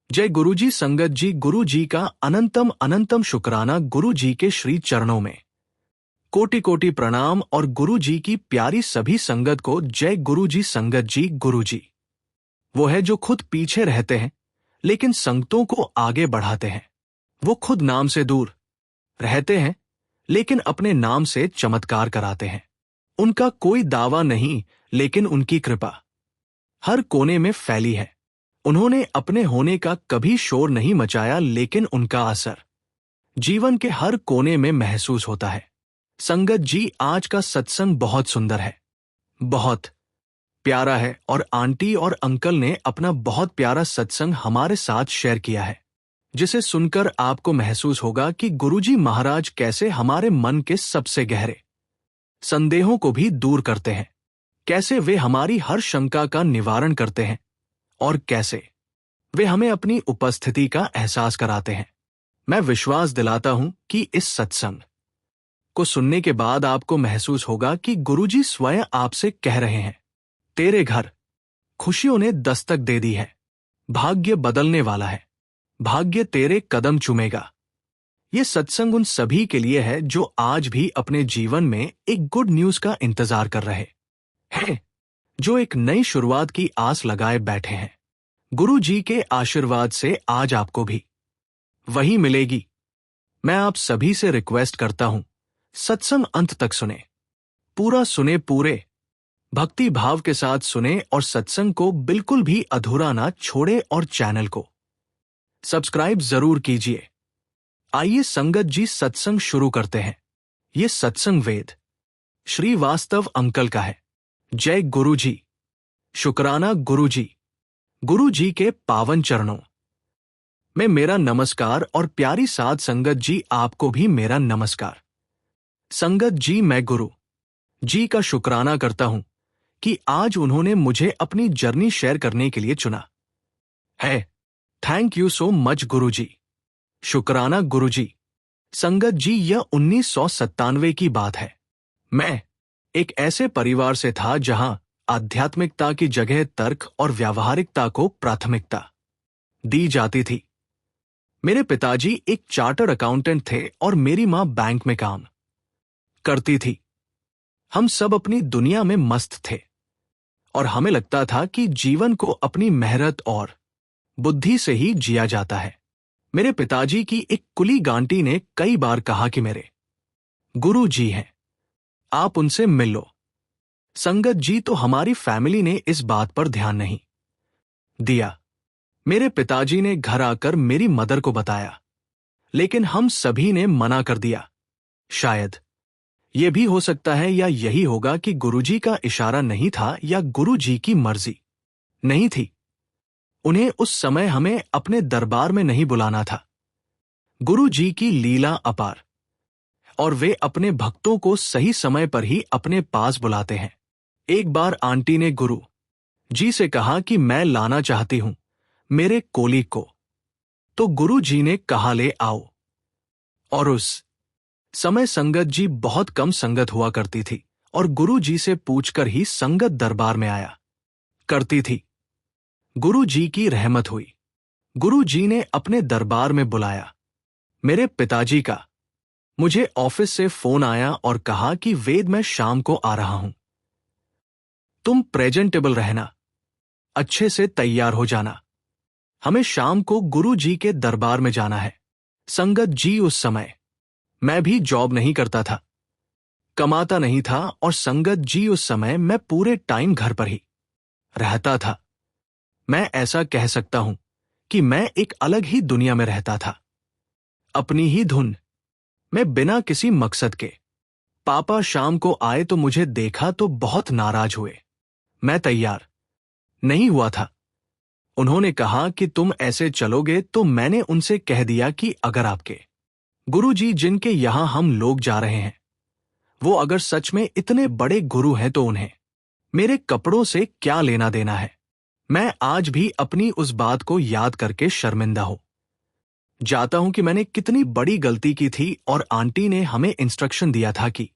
जय गुरु जी। संगत जी, गुरु जी का अनंतम अनंतम शुक्राना। गुरु जी के श्री चरणों में कोटि कोटि प्रणाम और गुरु जी की प्यारी सभी संगत को जय गुरु जी। संगत जी, गुरु जी वो है जो खुद पीछे रहते हैं लेकिन संगतों को आगे बढ़ाते हैं। वो खुद नाम से दूर रहते हैं लेकिन अपने नाम से चमत्कार कराते हैं। उनका कोई दावा नहीं लेकिन उनकी कृपा हर कोने में फैली है। उन्होंने अपने होने का कभी शोर नहीं मचाया लेकिन उनका असर जीवन के हर कोने में महसूस होता है। संगत जी, आज का सत्संग बहुत सुंदर है, बहुत प्यारा है और आंटी और अंकल ने अपना बहुत प्यारा सत्संग हमारे साथ शेयर किया है, जिसे सुनकर आपको महसूस होगा कि गुरुजी महाराज कैसे हमारे मन के सबसे गहरे संदेहों को भी दूर करते हैं, कैसे वे हमारी हर शंका का निवारण करते हैं और कैसे वे हमें अपनी उपस्थिति का एहसास कराते हैं। मैं विश्वास दिलाता हूं कि इस सत्संग को सुनने के बाद आपको महसूस होगा कि गुरुजी स्वयं आपसे कह रहे हैं, तेरे घर खुशियों ने दस्तक दे दी है, भाग्य बदलने वाला है, भाग्य तेरे कदम चूमेगा। ये सत्संग उन सभी के लिए है जो आज भी अपने जीवन में एक गुड न्यूज का इंतजार कर रहे हैं, जो एक नई शुरुआत की आस लगाए बैठे हैं। गुरु जी के आशीर्वाद से आज आपको भी वही मिलेगी। मैं आप सभी से रिक्वेस्ट करता हूं, सत्संग अंत तक सुने, पूरा सुने, पूरे भक्ति भाव के साथ सुने और सत्संग को बिल्कुल भी अधूरा ना छोड़े और चैनल को सब्सक्राइब जरूर कीजिए। आइए संगत जी, सत्संग शुरू करते हैं। ये सत्संग वेद श्रीवास्तव अंकल का है। जय गुरु जी। शुक्राना गुरु जी। गुरु जी के पावन चरणों में मेरा नमस्कार और प्यारी साध संगत जी, आपको भी मेरा नमस्कार। संगत जी, मैं गुरु जी का शुक्राना करता हूं कि आज उन्होंने मुझे अपनी जर्नी शेयर करने के लिए चुना है। थैंक यू सो मच गुरु जी। शुक्राना गुरु जी। संगत जी, यह 1997 की बात है। मैं एक ऐसे परिवार से था जहां आध्यात्मिकता की जगह तर्क और व्यावहारिकता को प्राथमिकता दी जाती थी। मेरे पिताजी एक चार्टर्ड अकाउंटेंट थे और मेरी मां बैंक में काम करती थी। हम सब अपनी दुनिया में मस्त थे और हमें लगता था कि जीवन को अपनी मेहनत और बुद्धि से ही जिया जाता है। मेरे पिताजी की एक कुली गांटी ने कई बार कहा कि मेरे गुरु जी हैं, आप उनसे मिल लो। संगत जी, तो हमारी फैमिली ने इस बात पर ध्यान नहीं दिया। मेरे पिताजी ने घर आकर मेरी मदर को बताया, लेकिन हम सभी ने मना कर दिया। शायद यह भी हो सकता है या यही होगा कि गुरुजी का इशारा नहीं था या गुरुजी की मर्जी नहीं थी। उन्हें उस समय हमें अपने दरबार में नहीं बुलाना था। गुरुजी की लीला अपार और वे अपने भक्तों को सही समय पर ही अपने पास बुलाते हैं। एक बार आंटी ने गुरु जी से कहा कि मैं लाना चाहती हूं मेरे कोलीग को, तो गुरु जी ने कहा ले आओ। और उस समय संगत जी बहुत कम संगत हुआ करती थी और गुरु जी से पूछकर ही संगत दरबार में आया करती थी। गुरु जी की रहमत हुई। गुरु जी ने अपने दरबार में बुलाया। मेरे पिताजी का मुझे ऑफिस से फोन आया और कहा कि वेद, मैं शाम को आ रहा हूं, तुम प्रेजेंटेबल रहना, अच्छे से तैयार हो जाना, हमें शाम को गुरु जी के दरबार में जाना है। संगत जी, उस समय मैं भी जॉब नहीं करता था, कमाता नहीं था और संगत जी उस समय मैं पूरे टाइम घर पर ही रहता था। मैं ऐसा कह सकता हूं कि मैं एक अलग ही दुनिया में रहता था, अपनी ही धुन में, बिना किसी मकसद के। पापा शाम को आए तो मुझे देखा तो बहुत नाराज हुए। मैं तैयार नहीं हुआ था। उन्होंने कहा कि तुम ऐसे चलोगे, तो मैंने उनसे कह दिया कि अगर आपके गुरुजी जिनके यहां हम लोग जा रहे हैं, वो अगर सच में इतने बड़े गुरु हैं तो उन्हें मेरे कपड़ों से क्या लेना देना है। मैं आज भी अपनी उस बात को याद करके शर्मिंदा हो जाता हूं कि मैंने कितनी बड़ी गलती की थी। और आंटी ने हमें इंस्ट्रक्शन दिया था कि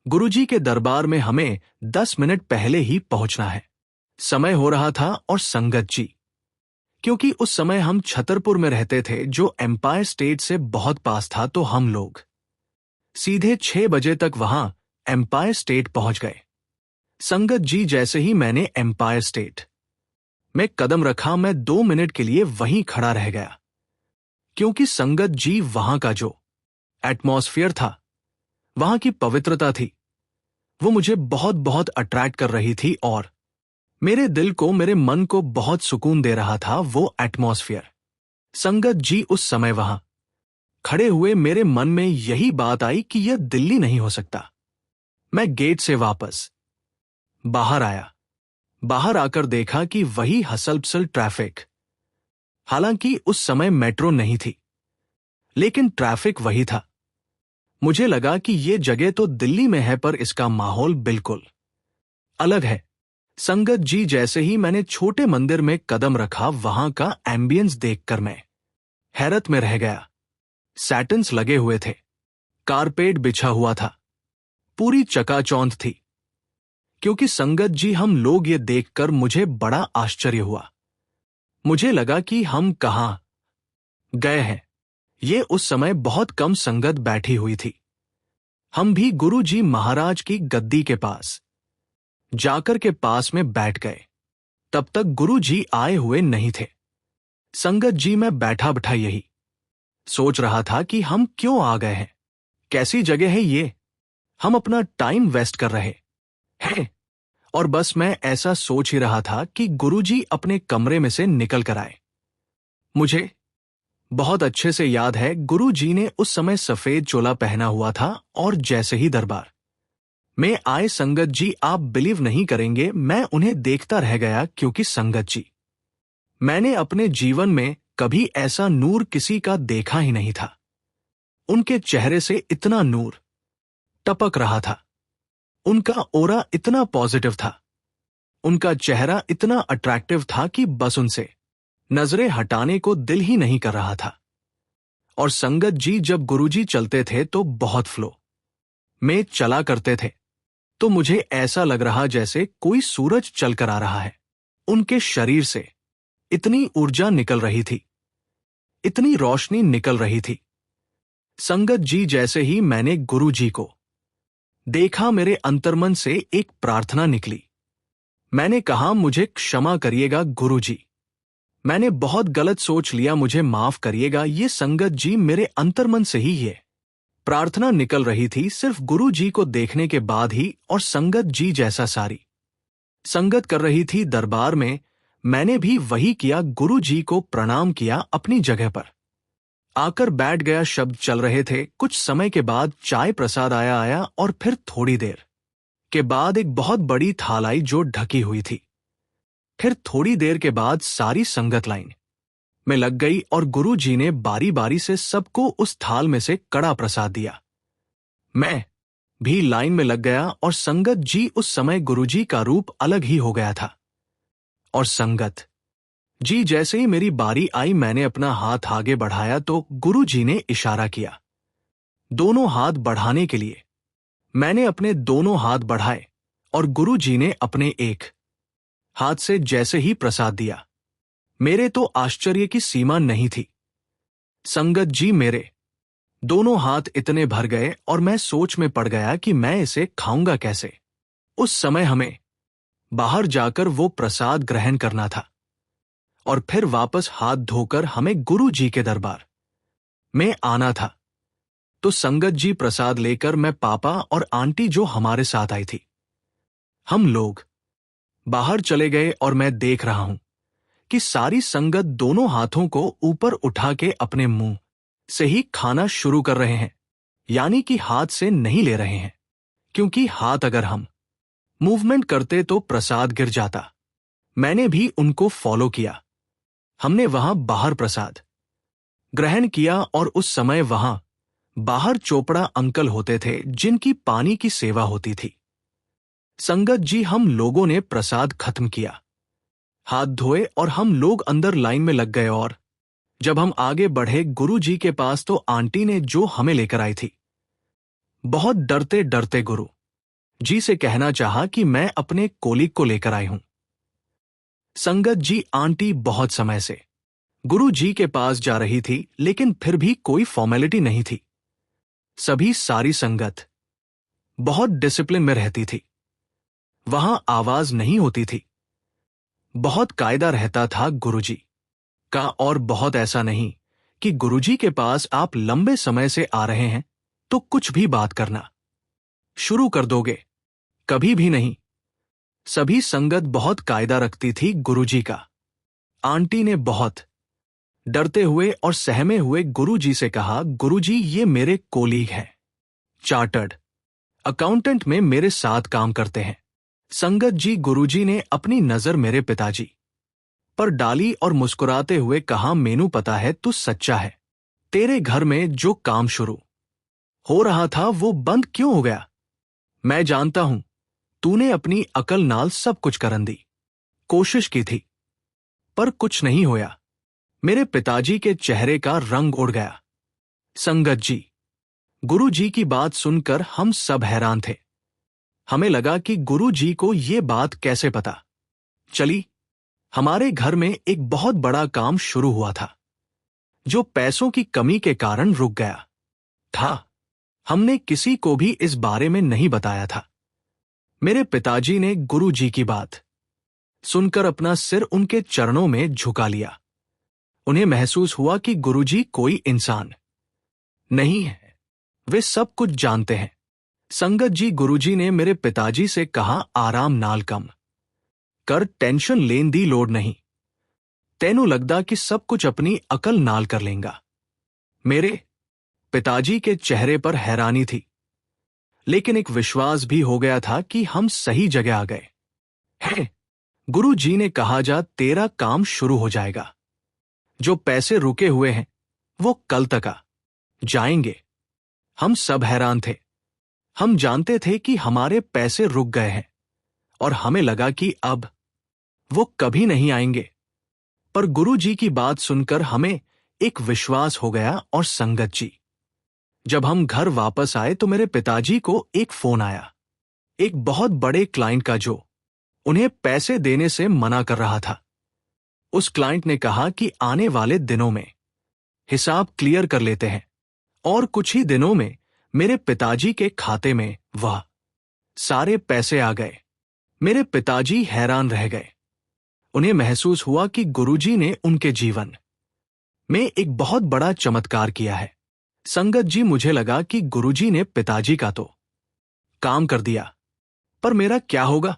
गुरुजी के दरबार में हमें 10 मिनट पहले ही पहुंचना है। समय हो रहा था और संगत जी क्योंकि उस समय हम छतरपुर में रहते थे जो एम्पायर स्टेट से बहुत पास था, तो हम लोग सीधे 6 बजे तक वहां एम्पायर स्टेट पहुंच गए। संगत जी, जैसे ही मैंने एम्पायर स्टेट में कदम रखा, मैं 2 मिनट के लिए वहीं खड़ा रह गया, क्योंकि संगत जी वहां का जो एटमॉस्फेयर था, वहां की पवित्रता थी, वो मुझे बहुत बहुत अट्रैक्ट कर रही थी और मेरे दिल को, मेरे मन को बहुत सुकून दे रहा था वो एटमॉस्फेयर। संगत जी, उस समय वहां खड़े हुए मेरे मन में यही बात आई कि यह दिल्ली नहीं हो सकता। मैं गेट से वापस बाहर आया। बाहर आकर देखा कि वही हसल पसल ट्रैफिक। हालांकि उस समय मेट्रो नहीं थी, लेकिन ट्रैफिक वही था। मुझे लगा कि ये जगह तो दिल्ली में है, पर इसका माहौल बिल्कुल अलग है। संगत जी, जैसे ही मैंने छोटे मंदिर में कदम रखा, वहां का एम्बियंस देखकर मैं हैरत में रह गया। सैटन्स लगे हुए थे, कारपेट बिछा हुआ था, पूरी चकाचौंध थी। क्योंकि संगत जी, हम लोग ये देखकर मुझे बड़ा आश्चर्य हुआ। मुझे लगा कि हम कहां गए हैं। ये उस समय बहुत कम संगत बैठी हुई थी। हम भी गुरु जी महाराज की गद्दी के पास जाकर के पास में बैठ गए। तब तक गुरु जी आए हुए नहीं थे। संगत जी, मैं बैठा बैठा यही सोच रहा था कि हम क्यों आ गए हैं, कैसी जगह है ये, हम अपना टाइम वेस्ट कर रहे हैं। और बस मैं ऐसा सोच ही रहा था कि गुरुजी अपने कमरे में से निकल कर आए। मुझे बहुत अच्छे से याद है, गुरुजी ने उस समय सफेद चोला पहना हुआ था और जैसे ही दरबार में आए संगत जी, आप बिलीव नहीं करेंगे, मैं उन्हें देखता रह गया, क्योंकि संगत जी, मैंने अपने जीवन में कभी ऐसा नूर किसी का देखा ही नहीं था। उनके चेहरे से इतना नूर टपक रहा था, उनका ऑरा इतना पॉजिटिव था, उनका चेहरा इतना अट्रैक्टिव था कि बस उनसे नजरें हटाने को दिल ही नहीं कर रहा था। और संगत जी, जब गुरुजी चलते थे तो बहुत फ्लो में चला करते थे, तो मुझे ऐसा लग रहा जैसे कोई सूरज चलकर आ रहा है। उनके शरीर से इतनी ऊर्जा निकल रही थी, इतनी रोशनी निकल रही थी। संगत जी, जैसे ही मैंने गुरुजी को देखा, मेरे अंतर्मन से एक प्रार्थना निकली। मैंने कहा, मुझे क्षमा करिएगा गुरुजी, मैंने बहुत गलत सोच लिया, मुझे माफ करिएगा। ये संगत जी, मेरे अंतर्मन से ही ये प्रार्थना निकल रही थी, सिर्फ गुरुजी को देखने के बाद ही। और संगत जी जैसा सारी संगत कर रही थी दरबार में, मैंने भी वही किया। गुरुजी को प्रणाम किया, अपनी जगह पर आकर बैठ गया। शब्द चल रहे थे। कुछ समय के बाद चाय प्रसाद आया और फिर थोड़ी देर के बाद एक बहुत बड़ी थाल आई जो ढकी हुई थी। फिर थोड़ी देर के बाद सारी संगत लाइन में लग गई और गुरुजी ने बारी बारी से सबको उस थाल में से कड़ा प्रसाद दिया। मैं भी लाइन में लग गया और संगत जी, उस समय गुरुजी का रूप अलग ही हो गया था। और संगत जी, जैसे ही मेरी बारी आई, मैंने अपना हाथ आगे बढ़ाया तो गुरुजी ने इशारा किया दोनों हाथ बढ़ाने के लिए। मैंने अपने दोनों हाथ बढ़ाए और गुरुजी ने अपने एक हाथ से जैसे ही प्रसाद दिया, मेरे तो आश्चर्य की सीमा नहीं थी। संगत जी, मेरे दोनों हाथ इतने भर गए और मैं सोच में पड़ गया कि मैं इसे खाऊंगा कैसे। उस समय हमें बाहर जाकर वो प्रसाद ग्रहण करना था और फिर वापस हाथ धोकर हमें गुरुजी के दरबार में आना था। तो संगत जी, प्रसाद लेकर मैं, पापा और आंटी जो हमारे साथ आई थी, हम लोग बाहर चले गए और मैं देख रहा हूं कि सारी संगत दोनों हाथों को ऊपर उठा के अपने मुंह से ही खाना शुरू कर रहे हैं, यानी कि हाथ से नहीं ले रहे हैं, क्योंकि हाथ अगर हम मूवमेंट करते तो प्रसाद गिर जाता। मैंने भी उनको फॉलो किया। हमने वहां बाहर प्रसाद ग्रहण किया और उस समय वहां बाहर चोपड़ा अंकल होते थे जिनकी पानी की सेवा होती थी। संगत जी, हम लोगों ने प्रसाद खत्म किया, हाथ धोए और हम लोग अंदर लाइन में लग गए। और जब हम आगे बढ़े गुरुजी के पास तो आंटी ने जो हमें लेकर आई थी, बहुत डरते डरते गुरु जी से कहना चाहा कि मैं अपने कोलीग को लेकर आई हूं। संगत जी, आंटी बहुत समय से गुरु जी के पास जा रही थी, लेकिन फिर भी कोई फॉर्मेलिटी नहीं थी। सारी संगत बहुत डिसिप्लिन में रहती थी। वहां आवाज नहीं होती थी। बहुत कायदा रहता था गुरुजी का, और बहुत ऐसा नहीं कि गुरुजी के पास आप लंबे समय से आ रहे हैं तो कुछ भी बात करना शुरू कर दोगे, कभी भी नहीं। सभी संगत बहुत कायदा रखती थी गुरुजी का। आंटी ने बहुत डरते हुए और सहमे हुए गुरुजी से कहा, गुरुजी ये मेरे कोलीग हैं, चार्टर्ड अकाउंटेंट में मेरे साथ काम करते हैं। संगत जी, गुरुजी ने अपनी नजर मेरे पिताजी पर डाली और मुस्कुराते हुए कहा, मेनू पता है तू सच्चा है। तेरे घर में जो काम शुरू हो रहा था वो बंद क्यों हो गया? मैं जानता हूं तूने अपनी अकल नाल सब कुछ करन दी कोशिश की थी, पर कुछ नहीं होया। मेरे पिताजी के चेहरे का रंग उड़ गया। संगत जी, गुरु जी की बात सुनकर हम सब हैरान थे। हमें लगा कि गुरु जी को ये बात कैसे पता चली। हमारे घर में एक बहुत बड़ा काम शुरू हुआ था जो पैसों की कमी के कारण रुक गया था। हमने किसी को भी इस बारे में नहीं बताया था। मेरे पिताजी ने गुरु जी की बात सुनकर अपना सिर उनके चरणों में झुका लिया। उन्हें महसूस हुआ कि गुरुजी कोई इंसान नहीं है, वे सब कुछ जानते हैं। संगत जी, गुरुजी ने मेरे पिताजी से कहा, आराम नाल कम कर, टेंशन लेन दी लोड़ नहीं। तेनू लगदा कि सब कुछ अपनी अकल नाल कर लेंगा। मेरे पिताजी के चेहरे पर हैरानी थी, लेकिन एक विश्वास भी हो गया था कि हम सही जगह आ गए हैं। गुरु जी ने कहा, जा तेरा काम शुरू हो जाएगा। जो पैसे रुके हुए हैं वो कल तक आ जाएंगे। हम सब हैरान थे। हम जानते थे कि हमारे पैसे रुक गए हैं और हमें लगा कि अब वो कभी नहीं आएंगे, पर गुरु जी की बात सुनकर हमें एक विश्वास हो गया। और संगत जी, जब हम घर वापस आए तो मेरे पिताजी को एक फोन आया, एक बहुत बड़े क्लाइंट का जो उन्हें पैसे देने से मना कर रहा था। उस क्लाइंट ने कहा कि आने वाले दिनों में हिसाब क्लियर कर लेते हैं, और कुछ ही दिनों में मेरे पिताजी के खाते में वह सारे पैसे आ गए। मेरे पिताजी हैरान रह गए। उन्हें महसूस हुआ कि गुरुजी ने उनके जीवन में एक बहुत बड़ा चमत्कार किया है। संगत जी, मुझे लगा कि गुरुजी ने पिताजी का तो काम कर दिया, पर मेरा क्या होगा?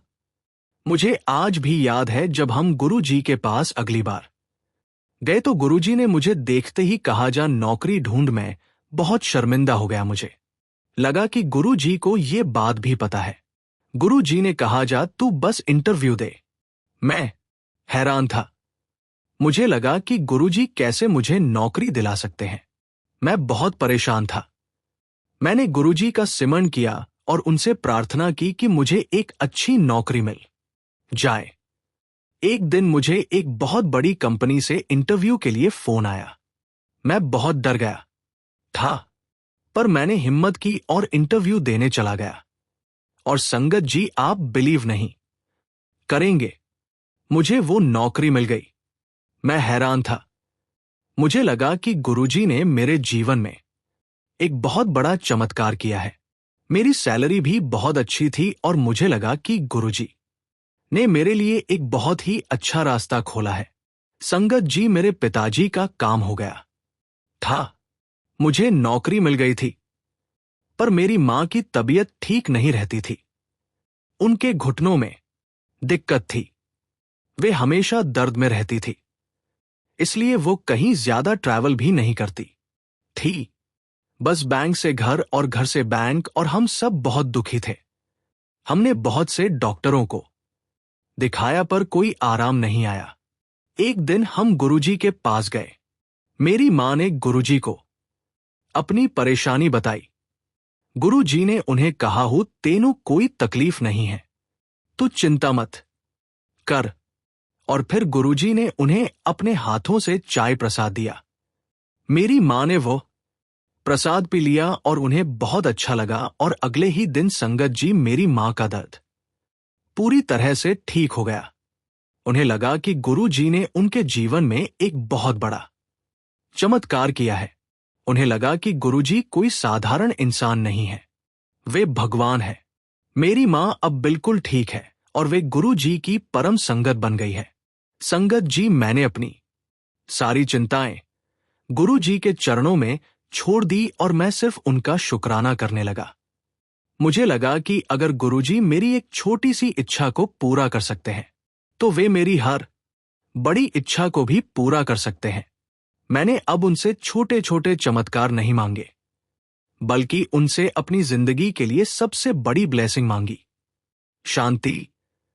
मुझे आज भी याद है जब हम गुरु जी के पास अगली बार गए तो गुरुजी ने मुझे देखते ही कहा, जा नौकरी ढूंढ। मैं बहुत शर्मिंदा हो गया। मुझे लगा कि गुरु जी को यह बात भी पता है। गुरु जी ने कहा, जा तू बस इंटरव्यू दे। मैं हैरान था। मुझे लगा कि गुरुजी कैसे मुझे नौकरी दिला सकते हैं। मैं बहुत परेशान था। मैंने गुरुजी का सिमरन किया और उनसे प्रार्थना की कि मुझे एक अच्छी नौकरी मिल जाए। एक दिन मुझे एक बहुत बड़ी कंपनी से इंटरव्यू के लिए फोन आया। मैं बहुत डर गया था, पर मैंने हिम्मत की और इंटरव्यू देने चला गया। और संगत जी, आप बिलीव नहीं करेंगे, मुझे वो नौकरी मिल गई। मैं हैरान था। मुझे लगा कि गुरुजी ने मेरे जीवन में एक बहुत बड़ा चमत्कार किया है। मेरी सैलरी भी बहुत अच्छी थी और मुझे लगा कि गुरुजी ने मेरे लिए एक बहुत ही अच्छा रास्ता खोला है। संगत जी, मेरे पिताजी का काम हो गया था। मुझे नौकरी मिल गई थी, पर मेरी मां की तबीयत ठीक नहीं रहती थी। उनके घुटनों में दिक्कत थी। वे हमेशा दर्द में रहती थी, इसलिए वो कहीं ज्यादा ट्रैवल भी नहीं करती थी। बस बैंक से घर और घर से बैंक, और हम सब बहुत दुखी थे। हमने बहुत से डॉक्टरों को दिखाया, पर कोई आराम नहीं आया। एक दिन हम गुरुजी के पास गए। मेरी मां ने गुरुजी को अपनी परेशानी बताई। गुरुजी ने उन्हें कहा, हो तेनू कोई तकलीफ नहीं है, तू चिंता मत कर। और फिर गुरुजी ने उन्हें अपने हाथों से चाय प्रसाद दिया। मेरी मां ने वो प्रसाद पी लिया और उन्हें बहुत अच्छा लगा। और अगले ही दिन संगत जी, मेरी मां का दर्द पूरी तरह से ठीक हो गया। उन्हें लगा कि गुरु जी ने उनके जीवन में एक बहुत बड़ा चमत्कार किया है। उन्हें लगा कि गुरु जी कोई साधारण इंसान नहीं है, वे भगवान है। मेरी मां अब बिल्कुल ठीक है और वे गुरु जी की परम संगत बन गई है। संगत जी, मैंने अपनी सारी चिंताएं गुरु जी के चरणों में छोड़ दी और मैं सिर्फ उनका शुक्राना करने लगा। मुझे लगा कि अगर गुरु जी मेरी एक छोटी सी इच्छा को पूरा कर सकते हैं, तो वे मेरी हर बड़ी इच्छा को भी पूरा कर सकते हैं। मैंने अब उनसे छोटे छोटे चमत्कार नहीं मांगे, बल्कि उनसे अपनी जिंदगी के लिए सबसे बड़ी ब्लेसिंग मांगी, शांति,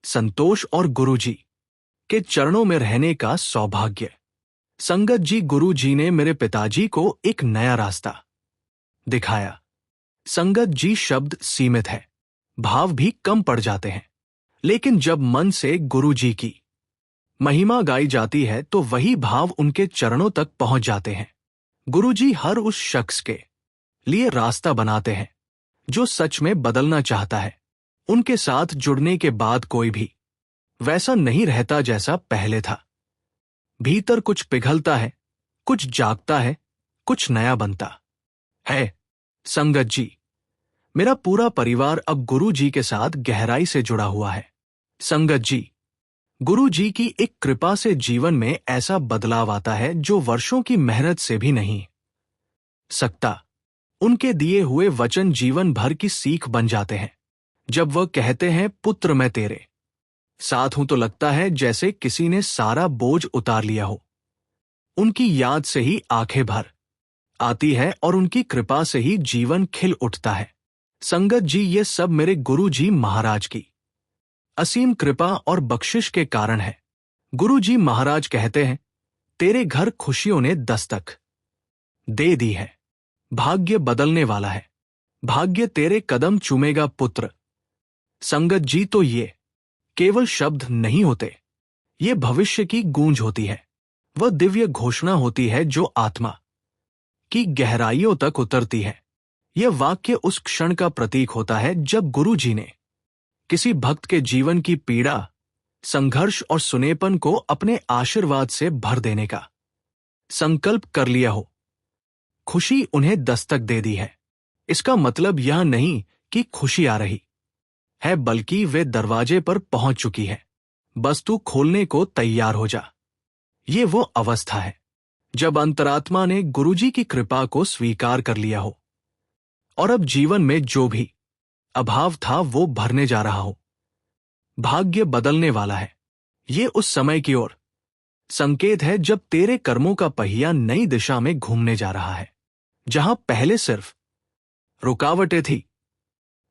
संतोष और गुरु जी के चरणों में रहने का सौभाग्य। संगत जी, गुरु जी ने मेरे पिताजी को एक नया रास्ता दिखाया। संगत जी, शब्द सीमित है, भाव भी कम पड़ जाते हैं, लेकिन जब मन से गुरु जी की महिमा गाई जाती है तो वही भाव उनके चरणों तक पहुंच जाते हैं। गुरु जी हर उस शख्स के लिए रास्ता बनाते हैं जो सच में बदलना चाहता है। उनके साथ जुड़ने के बाद कोई भी वैसा नहीं रहता जैसा पहले था। भीतर कुछ पिघलता है, कुछ जागता है, कुछ नया बनता है। संगत जी, मेरा पूरा परिवार अब गुरु जी के साथ गहराई से जुड़ा हुआ है। संगत जी, गुरु जी की एक कृपा से जीवन में ऐसा बदलाव आता है जो वर्षों की मेहनत से भी नहीं सकता। उनके दिए हुए वचन जीवन भर की सीख बन जाते हैं। जब वह कहते हैं, पुत्र मैं तेरे साथ हूं, तो लगता है जैसे किसी ने सारा बोझ उतार लिया हो। उनकी याद से ही आंखें भर आती है और उनकी कृपा से ही जीवन खिल उठता है। संगत जी, ये सब मेरे गुरु जी महाराज की असीम कृपा और बख्शिश के कारण है। गुरु जी महाराज कहते हैं, तेरे घर खुशियों ने दस्तक दे दी है। भाग्य बदलने वाला है। भाग्य तेरे कदम चूमेगा पुत्र। संगत जी, तो ये केवल शब्द नहीं होते, ये भविष्य की गूंज होती है। वह दिव्य घोषणा होती है जो आत्मा की गहराइयों तक उतरती है। यह वाक्य उस क्षण का प्रतीक होता है जब गुरु जी ने किसी भक्त के जीवन की पीड़ा, संघर्ष और सुनेपन को अपने आशीर्वाद से भर देने का संकल्प कर लिया हो। खुशी उन्हें दस्तक दे दी है। इसका मतलब यह नहीं कि खुशी आ रही है, बल्कि वे दरवाजे पर पहुंच चुकी है। बस तू खोलने को तैयार हो जा। ये वो अवस्था है जब अंतरात्मा ने गुरुजी की कृपा को स्वीकार कर लिया हो और अब जीवन में जो भी अभाव था वो भरने जा रहा हो। भाग्य बदलने वाला है। ये उस समय की ओर संकेत है जब तेरे कर्मों का पहिया नई दिशा में घूमने जा रहा है। जहां पहले सिर्फ रुकावटें थी,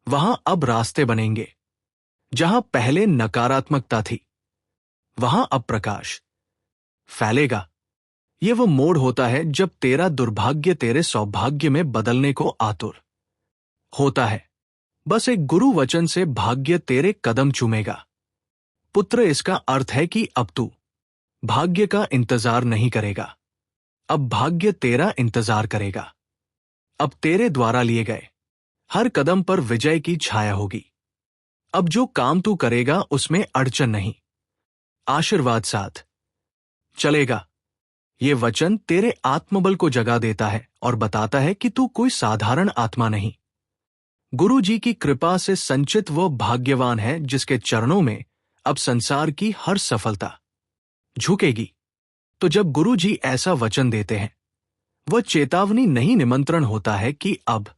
वहां अब रास्ते बनेंगे। जहां पहले नकारात्मकता थी, वहां अब प्रकाश फैलेगा। ये वो मोड़ होता है जब तेरा दुर्भाग्य तेरे सौभाग्य में बदलने को आतुर होता है। बस एक गुरु वचन से भाग्य तेरे कदम चूमेगा। पुत्र, इसका अर्थ है कि अब तू भाग्य का इंतजार नहीं करेगा, अब भाग्य तेरा इंतजार करेगा। अब तेरे द्वारा लिए गए हर कदम पर विजय की छाया होगी। अब जो काम तू करेगा उसमें अड़चन नहीं, आशीर्वाद साथ चलेगा। ये वचन तेरे आत्मबल को जगा देता है और बताता है कि तू कोई साधारण आत्मा नहीं। गुरु जी की कृपा से संचित वो भाग्यवान है जिसके चरणों में अब संसार की हर सफलता झुकेगी। तो जब गुरु जी ऐसा वचन देते हैं, वह चेतावनी नहीं, निमंत्रण होता है कि अब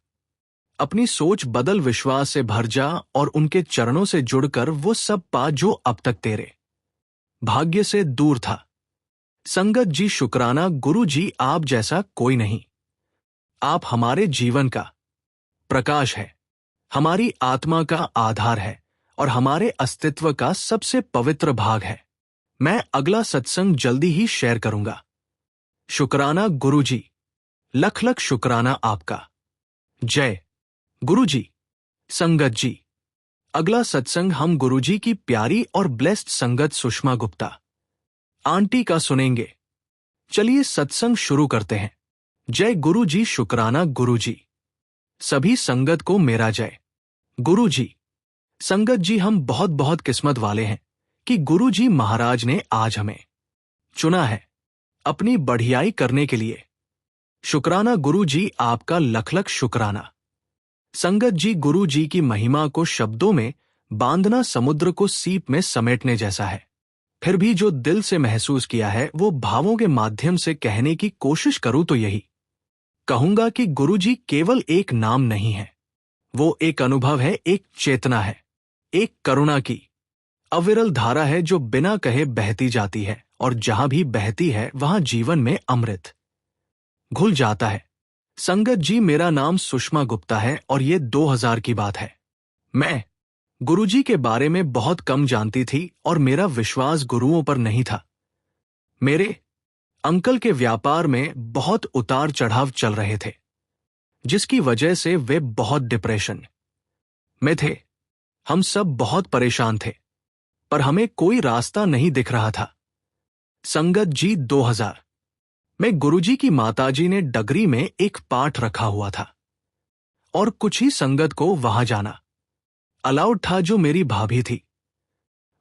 अपनी सोच बदल, विश्वास से भर जा और उनके चरणों से जुड़कर वो सब पा जो अब तक तेरे भाग्य से दूर था। संगत जी, शुक्राना। गुरु जी आप जैसा कोई नहीं। आप हमारे जीवन का प्रकाश है, हमारी आत्मा का आधार है और हमारे अस्तित्व का सबसे पवित्र भाग है। मैं अगला सत्संग जल्दी ही शेयर करूंगा। शुक्राना गुरु जी, लख लख शुक्राना आपका। जय गुरु जी। संगत जी, अगला सत्संग हम गुरु जी की प्यारी और ब्लेस्ड संगत सुषमा गुप्ता आंटी का सुनेंगे। चलिए सत्संग शुरू करते हैं। जय गुरु जी। शुक्राना गुरु जी। सभी संगत को मेरा जय गुरु जी। संगत जी, हम बहुत बहुत किस्मत वाले हैं कि गुरुजी महाराज ने आज हमें चुना है अपनी बढ़ियाई करने के लिए। शुक्राना गुरुजी, आपका लख लख शुक्राना। संगत जी, गुरुजी की महिमा को शब्दों में बांधना समुद्र को सीप में समेटने जैसा है। फिर भी जो दिल से महसूस किया है वो भावों के माध्यम से कहने की कोशिश करूं तो यही कहूंगा कि गुरुजी केवल एक नाम नहीं है, वो एक अनुभव है, एक चेतना है, एक करुणा की अविरल धारा है जो बिना कहे बहती जाती है, और जहां भी बहती है वहां जीवन में अमृत घुल जाता है। संगत जी, मेरा नाम सुषमा गुप्ता है और ये 2000 की बात है। मैं गुरुजी के बारे में बहुत कम जानती थी और मेरा विश्वास गुरुओं पर नहीं था। मेरे अंकल के व्यापार में बहुत उतार चढ़ाव चल रहे थे, जिसकी वजह से वे बहुत डिप्रेशन में थे। हम सब बहुत परेशान थे, पर हमें कोई रास्ता नहीं दिख रहा था। संगत जी, 2000 में गुरुजी की माताजी ने डगरी में एक पाठ रखा हुआ था और कुछ ही संगत को वहां जाना अलाउड था, जो मेरी भाभी थी।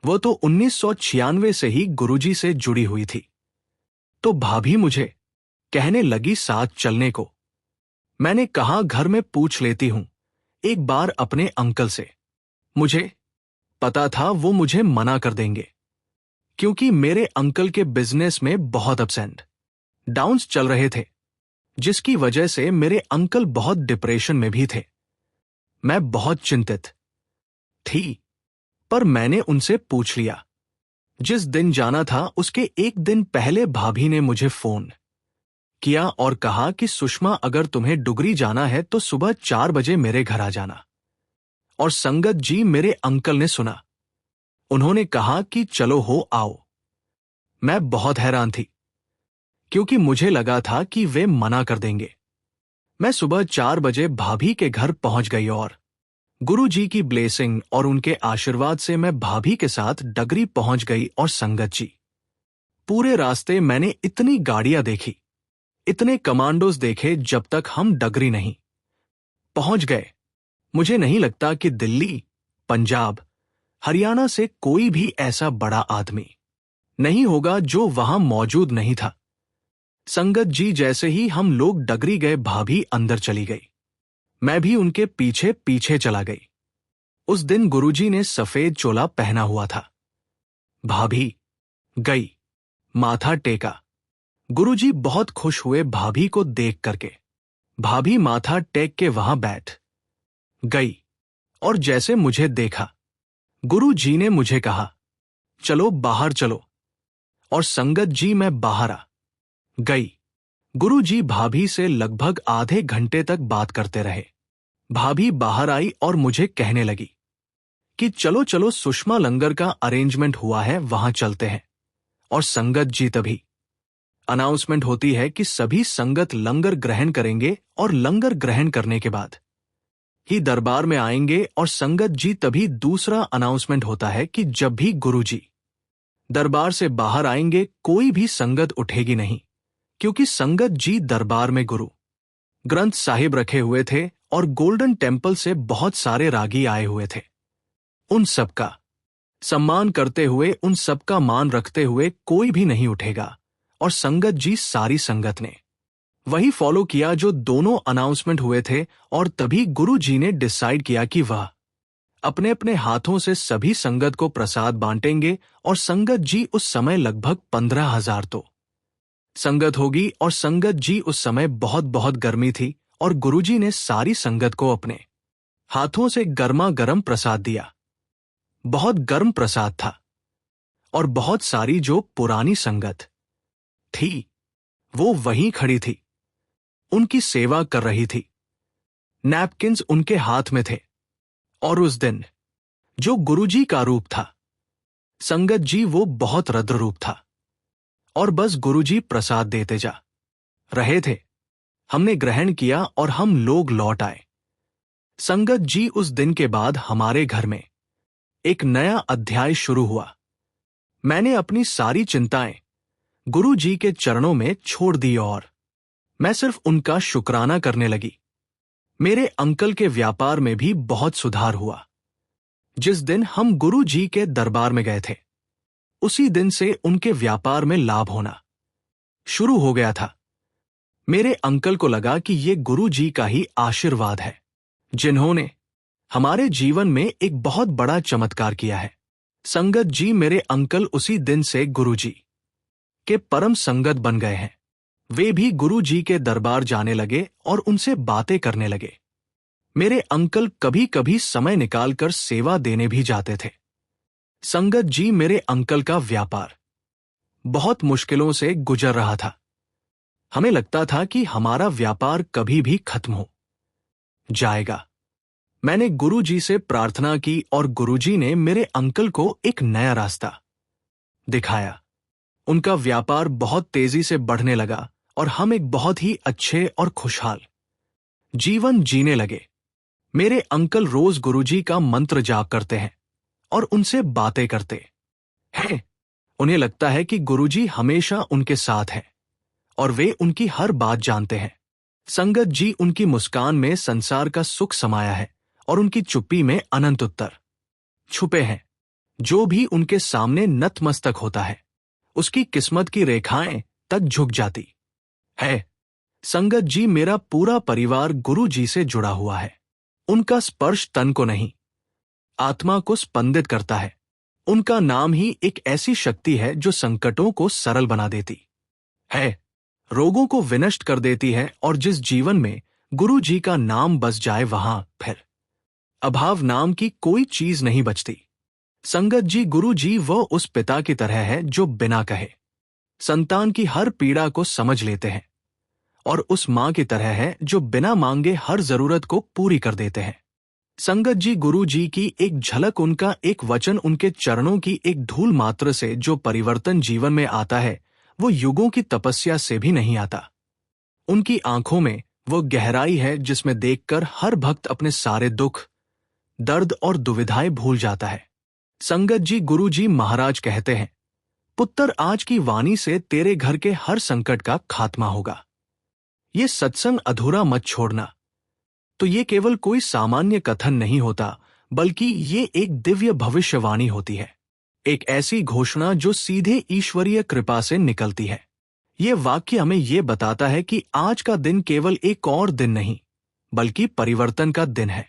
वो तो 1996 से ही गुरुजी से जुड़ी हुई थी। तो भाभी मुझे कहने लगी साथ चलने को। मैंने कहा घर में पूछ लेती हूं एक बार अपने अंकल से। मुझे पता था वो मुझे मना कर देंगे, क्योंकि मेरे अंकल के बिजनेस में बहुत अप्स एंड डाउन्स चल रहे थे, जिसकी वजह से मेरे अंकल बहुत डिप्रेशन में भी थे। मैं बहुत चिंतित थी, पर मैंने उनसे पूछ लिया। जिस दिन जाना था उसके एक दिन पहले भाभी ने मुझे फोन किया और कहा कि सुषमा, अगर तुम्हें डुगरी जाना है तो सुबह 4 बजे मेरे घर आ जाना। और संगत जी, मेरे अंकल ने सुना। उन्होंने कहा कि चलो हो आओ। मैं बहुत हैरान थी, क्योंकि मुझे लगा था कि वे मना कर देंगे। मैं सुबह 4 बजे भाभी के घर पहुंच गई और गुरुजी की ब्लेसिंग और उनके आशीर्वाद से मैं भाभी के साथ डगरी पहुंच गई। और संगत जी, पूरे रास्ते मैंने इतनी गाड़ियां देखी, इतने कमांडोज देखे, जब तक हम डगरी नहीं पहुंच गए मुझे नहीं लगता कि दिल्ली, पंजाब, हरियाणा से कोई भी ऐसा बड़ा आदमी नहीं होगा जो वहां मौजूद नहीं था। संगत जी, जैसे ही हम लोग डगरी गए, भाभी अंदर चली गई। मैं भी उनके पीछे पीछे चला गई। उस दिन गुरुजी ने सफेद चोला पहना हुआ था। भाभी गई, माथा टेका। गुरुजी बहुत खुश हुए भाभी को देख करके। भाभी माथा टेक के वहां बैठ गई और जैसे मुझे देखा, गुरुजी ने मुझे कहा, चलो बाहर चलो। और संगत जी, मैं बाहर आ गई। गुरुजी भाभी से लगभग आधे घंटे तक बात करते रहे। भाभी बाहर आई और मुझे कहने लगी कि चलो चलो, सुषमा लंगर का अरेंजमेंट हुआ है, वहां चलते हैं। और संगत जी, तभी अनाउंसमेंट होती है कि सभी संगत लंगर ग्रहण करेंगे और लंगर ग्रहण करने के बाद ही दरबार में आएंगे। और संगत जी, तभी दूसरा अनाउंसमेंट होता है कि जब भी गुरुजी दरबार से बाहर आएंगे, कोई भी संगत उठेगी नहीं, क्योंकि संगत जी दरबार में गुरु ग्रंथ साहिब रखे हुए थे और गोल्डन टेम्पल से बहुत सारे रागी आए हुए थे। उन सबका सम्मान करते हुए, उन सबका मान रखते हुए कोई भी नहीं उठेगा। और संगत जी, सारी संगत ने वही फॉलो किया जो दोनों अनाउंसमेंट हुए थे। और तभी गुरु जी ने डिसाइड किया कि वह अपने अपने हाथों से सभी संगत को प्रसाद बांटेंगे। और संगत जी, उस समय लगभग 15,000 तो संगत होगी। और संगत जी, उस समय बहुत बहुत गर्मी थी और गुरुजी ने सारी संगत को अपने हाथों से गर्मा गर्म प्रसाद दिया। बहुत गर्म प्रसाद था और बहुत सारी जो पुरानी संगत थी वो वहीं खड़ी थी, उनकी सेवा कर रही थी। नैपकिन्स उनके हाथ में थे। और उस दिन जो गुरुजी का रूप था, संगत जी, वो बहुत रद्र रूप था। और बस गुरुजी प्रसाद देते जा रहे थे। हमने ग्रहण किया और हम लोग लौट आए। संगत जी, उस दिन के बाद हमारे घर में एक नया अध्याय शुरू हुआ। मैंने अपनी सारी चिंताएं गुरु जी के चरणों में छोड़ दी और मैं सिर्फ उनका शुक्राना करने लगी। मेरे अंकल के व्यापार में भी बहुत सुधार हुआ। जिस दिन हम गुरु जी के दरबार में गए थे, उसी दिन से उनके व्यापार में लाभ होना शुरू हो गया था। मेरे अंकल को लगा कि ये गुरु जी का ही आशीर्वाद है, जिन्होंने हमारे जीवन में एक बहुत बड़ा चमत्कार किया है। संगत जी, मेरे अंकल उसी दिन से गुरु जी के परम संगत बन गए हैं। वे भी गुरु जी के दरबार जाने लगे और उनसे बातें करने लगे। मेरे अंकल कभी कभी समय निकालकर सेवा देने भी जाते थे। संगत जी, मेरे अंकल का व्यापार बहुत मुश्किलों से गुजर रहा था। हमें लगता था कि हमारा व्यापार कभी भी खत्म हो जाएगा। मैंने गुरु जी से प्रार्थना की और गुरु जी ने मेरे अंकल को एक नया रास्ता दिखाया। उनका व्यापार बहुत तेजी से बढ़ने लगा और हम एक बहुत ही अच्छे और खुशहाल जीवन जीने लगे। मेरे अंकल रोज गुरुजी का मंत्र जाप करते हैं और उनसे बातें करते हैं। उन्हें लगता है कि गुरुजी हमेशा उनके साथ हैं और वे उनकी हर बात जानते हैं। संगत जी, उनकी मुस्कान में संसार का सुख समाया है और उनकी चुप्पी में अनंत उत्तर छुपे हैं। जो भी उनके सामने नतमस्तक होता है, उसकी किस्मत की रेखाएं तक झुक जाती है। संगत जी, मेरा पूरा परिवार गुरु जी से जुड़ा हुआ है। उनका स्पर्श तन को नहीं, आत्मा को स्पंदित करता है। उनका नाम ही एक ऐसी शक्ति है जो संकटों को सरल बना देती है, रोगों को विनष्ट कर देती है, और जिस जीवन में गुरु जी का नाम बस जाए वहां फिर अभाव नाम की कोई चीज नहीं बचती। संगत जी, गुरु जी वो उस पिता की तरह है जो बिना कहे संतान की हर पीड़ा को समझ लेते हैं, और उस मां की तरह है जो बिना मांगे हर जरूरत को पूरी कर देते हैं। संगत जी, गुरु जी की एक झलक, उनका एक वचन, उनके चरणों की एक धूल मात्र से जो परिवर्तन जीवन में आता है, वो युगों की तपस्या से भी नहीं आता। उनकी आंखों में वो गहराई है जिसमें देखकर हर भक्त अपने सारे दुख, दर्द और दुविधाएं भूल जाता है। संगत जी, गुरु जी महाराज कहते हैं, पुत्र, आज की वाणी से तेरे घर के हर संकट का खात्मा होगा। ये सत्संग अधूरा मत छोड़ना। तो ये केवल कोई सामान्य कथन नहीं होता, बल्कि ये एक दिव्य भविष्यवाणी होती है, एक ऐसी घोषणा जो सीधे ईश्वरीय कृपा से निकलती है। ये वाक्य हमें ये बताता है कि आज का दिन केवल एक और दिन नहीं, बल्कि परिवर्तन का दिन है,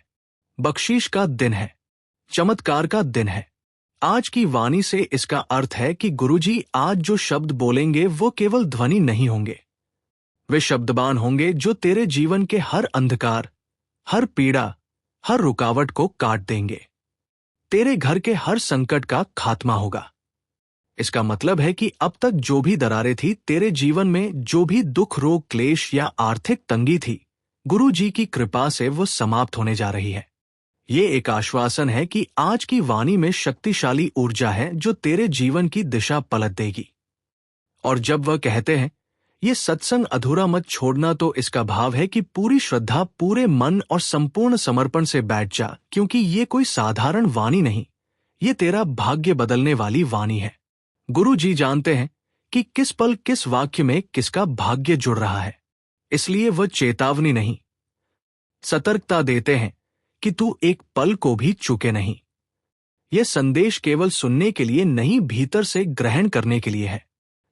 बख्शीश का दिन है, चमत्कार का दिन है। आज की वाणी से इसका अर्थ है कि गुरुजी आज जो शब्द बोलेंगे वो केवल ध्वनि नहीं होंगे, वे शब्दबान होंगे जो तेरे जीवन के हर अंधकार, हर पीड़ा, हर रुकावट को काट देंगे। तेरे घर के हर संकट का खात्मा होगा। इसका मतलब है कि अब तक जो भी दरारें थी तेरे जीवन में, जो भी दुख, रोग, क्लेश या आर्थिक तंगी थी, गुरु जी की कृपा से वो समाप्त होने जा रही है। ये एक आश्वासन है कि आज की वाणी में शक्तिशाली ऊर्जा है जो तेरे जीवन की दिशा पलट देगी। और जब वह कहते हैं ये सत्संग अधूरा मत छोड़ना, तो इसका भाव है कि पूरी श्रद्धा, पूरे मन और संपूर्ण समर्पण से बैठ जा, क्योंकि ये कोई साधारण वाणी नहीं, ये तेरा भाग्य बदलने वाली वाणी है। गुरु जी जानते हैं कि किस पल, किस वाक्य में किसका भाग्य जुड़ रहा है, इसलिए वह चेतावनी नहीं, सतर्कता देते हैं कि तू एक पल को भी चूके नहीं। यह संदेश केवल सुनने के लिए नहीं, भीतर से ग्रहण करने के लिए है।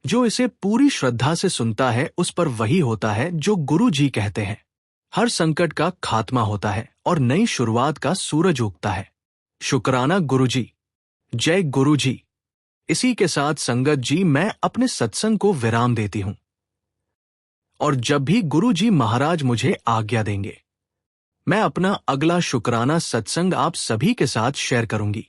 जो इसे पूरी श्रद्धा से सुनता है उस पर वही होता है जो गुरु जी कहते हैं, हर संकट का खात्मा होता है और नई शुरुआत का सूरज उगता है। शुक्राना गुरु जी, जय गुरु जी। इसी के साथ संगत जी, मैं अपने सत्संग को विराम देती हूं, और जब भी गुरु जी महाराज मुझे आज्ञा देंगे, मैं अपना अगला शुक्राना सत्संग आप सभी के साथ शेयर करूंगी।